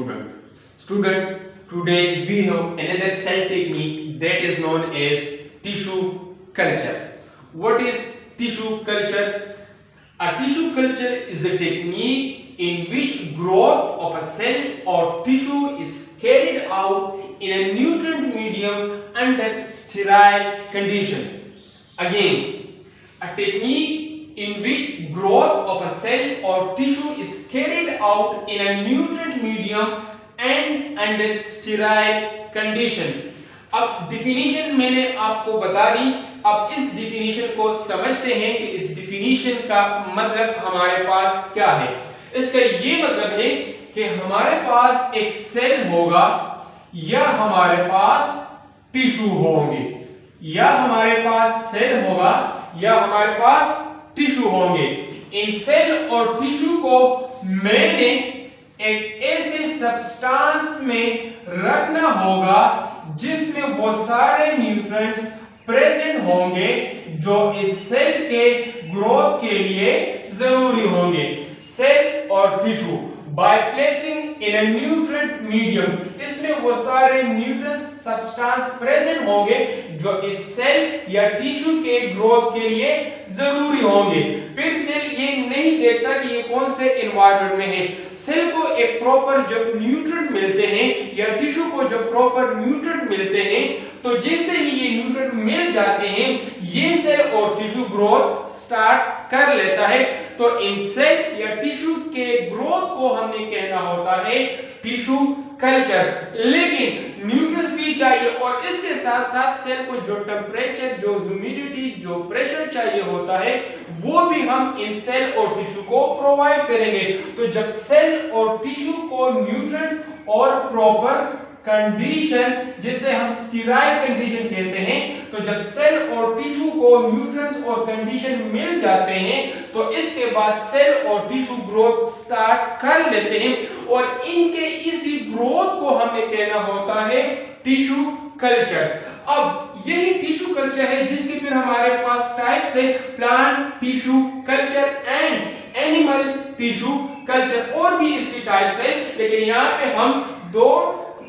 Student, today we have another cell technique that is known as tissue culture. What is tissue culture? A tissue culture is a technique in which growth of a cell or tissue is carried out in a nutrient medium under sterile condition. Again, a technique in which growth of a cell or tissue is carried out in a nutrient medium and under sterile condition. अब definition मैंने आपको बता दी। अब इस definition को समझते हैं कि इस डिफिनीशन का मतलब हमारे पास क्या है। इसका ये मतलब है कि हमारे पास एक सेल होगा या हमारे पास टिश्यू होंगे, या हमारे पास सेल होगा या हमारे पास टिश्यू होंगे। इन सेल और टिश्यू को मैंने एक ऐसे सब्सटेंस में रखना होगा जिसमें वो सारे न्यूट्रिएंट्स प्रेजेंट होंगे जो इस सेल के ग्रोथ के लिए जरूरी होंगे। सेल और tissue by placing in a nutrient medium, इसमें वो सारे न्यूट्रिएंट्स सब्सटेंस प्रेजेंट होंगे जो इस सेल या टिश्यू के ग्रोथ के लिए जरूरी होंगे। फिर सेल ये नहीं देखता कि ये कौन से एनवायरनमेंट में है। सेल को एक प्रॉपर जब न्यूट्रिएंट मिलते हैं या टिश्यू को जब प्रॉपर न्यूट्रिएंट मिलते हैं तो जैसे ही ये न्यूट्रिएंट मिल जाते हैं ये सेल और टिश्यू ग्रोथ स्टार्ट कर लेता है। तो इन सेल या टिश्यू के ग्रोथ को हमने कहना होता है टिश्यू कल्चर। लेकिन न्यूट्रिएंट्स भी चाहिए और इसके साथ साथ सेल को जो टेम्परेचर, जो ह्यूमिडिटी, जो प्रेशर चाहिए होता है वो भी हम इन सेल और टिश्यू को प्रोवाइड करेंगे। तो जब सेल और टिश्यू को न्यूट्रिएंट और प्रॉपर कंडीशन, जिसे हम स्टेराइल कंडीशन कहते हैं, तो जब सेल और टिश्यू को न्यूट्रिएंट्स और कंडीशन मिल जाते हैं तो इसके बाद सेल और टिश्यू ग्रोथ स्टार्ट कर लेते हैं और इनके इसी ग्रोथ को हमें कहना होता है टिश्यू कल्चर। अब यही टिश्यू कल्चर है जिसके फिर हमारे पास टाइप्स है plant tissue culture and animal tissue culture. और भी इसकी टाइप्स है लेकिन यहाँ पे हम दो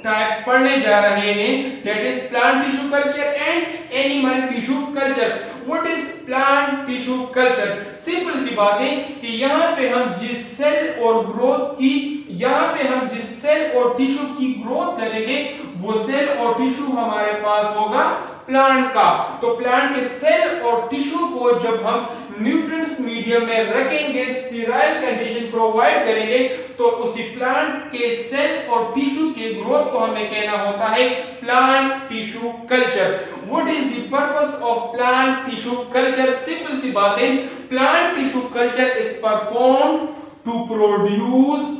टाइप्स पढ़ने जा रहे हैं, that is plant tissue culture and animal tissue culture. What is plant tissue culture? Simple सी बात है कि यहाँ पे हम जिस सेल और ग्रोथ की, यहाँ पे हम जिस सेल और टिश्यू की ग्रोथ करेंगे वो सेल और टिश्यू हमारे पास होगा प्लांट का। तो प्लांट के सेल और टिश्यू को जब हम न्यूट्रिएंट्स मीडियम में रखेंगे, स्टेराइल कंडीशन प्रोवाइड करेंगे, तो उसी प्लांट के सेल और टिश्यू के ग्रोथ को हमें कहना होता है plant tissue culture. What is the purpose of plant tissue culture? Simple सी बात है, plant tissue culture is performed to produce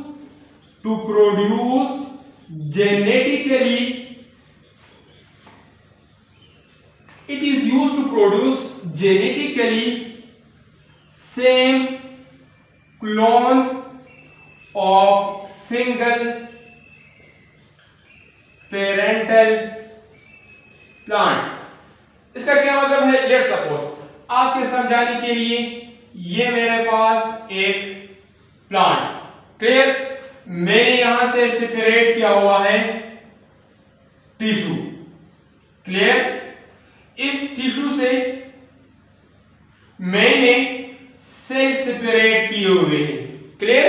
genetically, it is used to produce genetically same clones of single parental plant। इसका क्या मतलब है? Let's suppose आपके समझाने के लिए ये मेरे पास एक प्लांट, क्लियर? मैंने यहां से सेपरेट किया हुआ है टिश्यू, क्लियर? इस टिश्यू से मैंने सेल सेपरेट किए हुए हैं, क्लियर?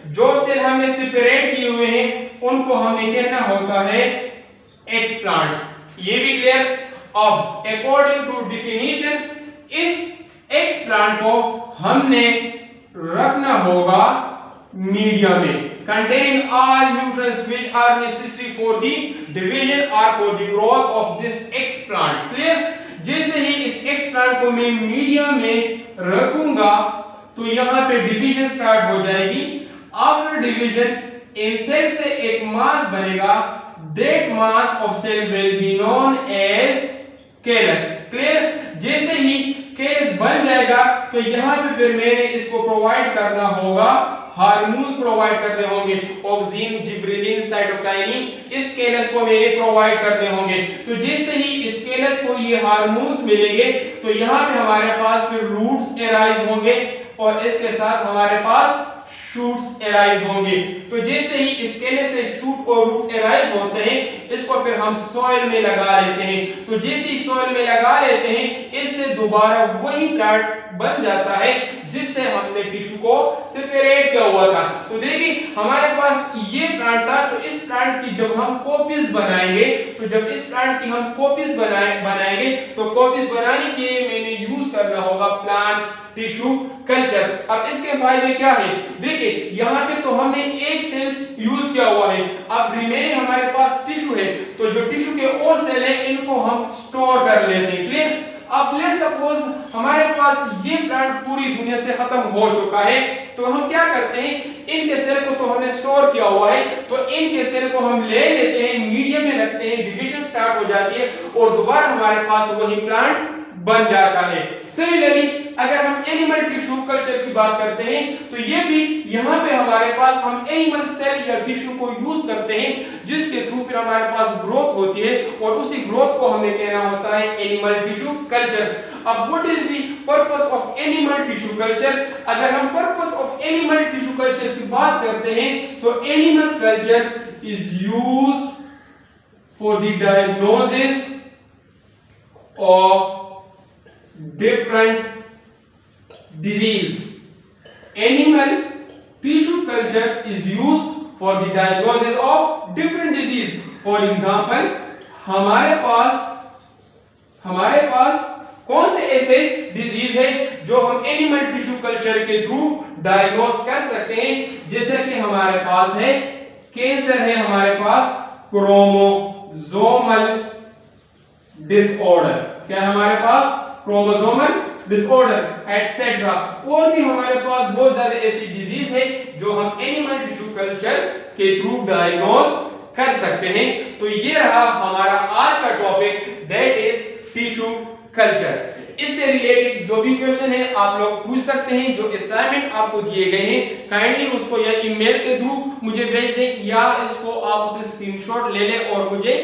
जो सेल हमने सेपरेट किए हुए हैं उनको हमें कहना होता है एक्स प्लांट। ये भी क्लियर? अब अकॉर्डिंग टू डिफिनीशन इस एक्स प्लांट को हमने रखना होगा मीडियम में containing all nutrients which are necessary for the division or for the growth of this X plant। clear? जैसे ही इस X plant को मैं मीडियम में रखूंगा तो यहाँ पे डिवीजन स्टार्ट हो जाएगी। आफ्टर डिवीजन इन सेल से एक मास बनेगा, that mass of cell will be known as callus। clear? जैसे ही callus बन जाएगा तो यहाँ पे फिर मैंने इसको प्रोवाइड करना होगा, हार्मोन्स प्रोवाइड करने होंगे, ऑक्सीन, जिब्रेलिन, साइटोकाइनिन, इस कैलस को मेरे प्रोवाइड करने होंगे। तो जैसे ही इस कैलस को ये हार्मोन्स मिलेंगे तो यहाँ पे हमारे पास फिर रूट्स एराइज होंगे और इसके साथ हमारे पास शूट्स एराइज होंगे। तो जैसे ही इस केले से शूट और रूट एराइज होते हैं, इसको फिर हम सॉइल में लगा लेते हैं। तो जैसे ही सॉइल में लगा लेते हैं, इससे दोबारा वही प्लांट बन जाता है जिससे हमने टिश्यू को सेपरेट किया हुआ था। तो देखिए हमारे पास ये प्लांट था, तो इस प्लांट की जब हम कॉपीज बनाएंगे, तो जब इस प्लांट की हम कॉपीज बनाएंगे तो कॉपीज बनाने के लिए मैंने यूज करना होगा प्लांट टिश्यू कल्चर। अब इसके फायदे क्या है? देखिए यहाँ पे तो हमने एक सेल यूज किया हुआ है, अब रिमेनिंग हमारे पास टिश्यू है, तो जो टिश्यू के और सेल है इनको हम स्टोर कर लेते हैं। क्लियर? अब लेट्स सपोज हमारे पास ये प्लांट पूरी दुनिया से खत्म हो चुका है, तो हम क्या करते हैं, इनके सेल को तो हमने स्टोर किया हुआ है, तो इनके सेल को हम ले लेते हैं, मीडियम में रखते हैं, डिवीजन स्टार्ट हो जाती है और दोबारा हमारे पास वही प्लांट बन जाता है। सिमिलरली अगर हम एनिमल टिश्यू कल्चर की बात करते हैं, तो ये भी यहाँ पे हमारे पास हम एनिमल सेल या टिश्यू को यूज करते हैं, जिसके थ्रू फिर हमारे पास ग्रोथ होती है और उसी ग्रोथ को हमें कहना होता है एनिमल टिश्यू कल्चर। अब what is the purpose of animal tissue culture? अगर हम purpose of animal tissue culture की बात करते हैं, so animal culture is used for the diagnosis of different disease. Animal tissue culture is used for the diagnosis of different disease. For example, हमारे पास कौन से ऐसे डिजीज है जो हम एनिमल टिश्यू कल्चर के थ्रू डायग्नोस कर सकते हैं? जैसे कि हमारे पास है कैंसर, है हमारे पास क्रोमोसोमल डिसऑर्डर, क्या है हमारे पास क्रोमोसोमल डिसऑर्डर एटसेट्रा। और भी हमारे पास बहुत ज्यादा ऐसी डिजीज है जो हम एनिमल टिश्यू कल्चर के थ्रू डायग्नोस कर सकते हैं। तो ये रहा हमारा आज का topic, that is tissue culture. इससे रिलेटेड जो भी क्वेश्चन है आप लोग पूछ सकते हैं, जो असाइनमेंट आपको दिए गए हैं काइंडली उसको या ईमेल के थ्रू मुझे भेज दें या इसको आप उसे स्क्रीनशॉट ले लें और मुझे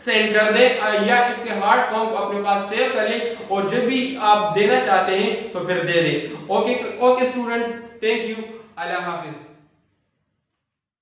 सेंड कर दें, या इसके हार्ड फॉर्म को अपने पास सेव कर लें और जब भी आप देना चाहते हैं तो फिर दे दें। Okay student, thank you, Allah Hafiz.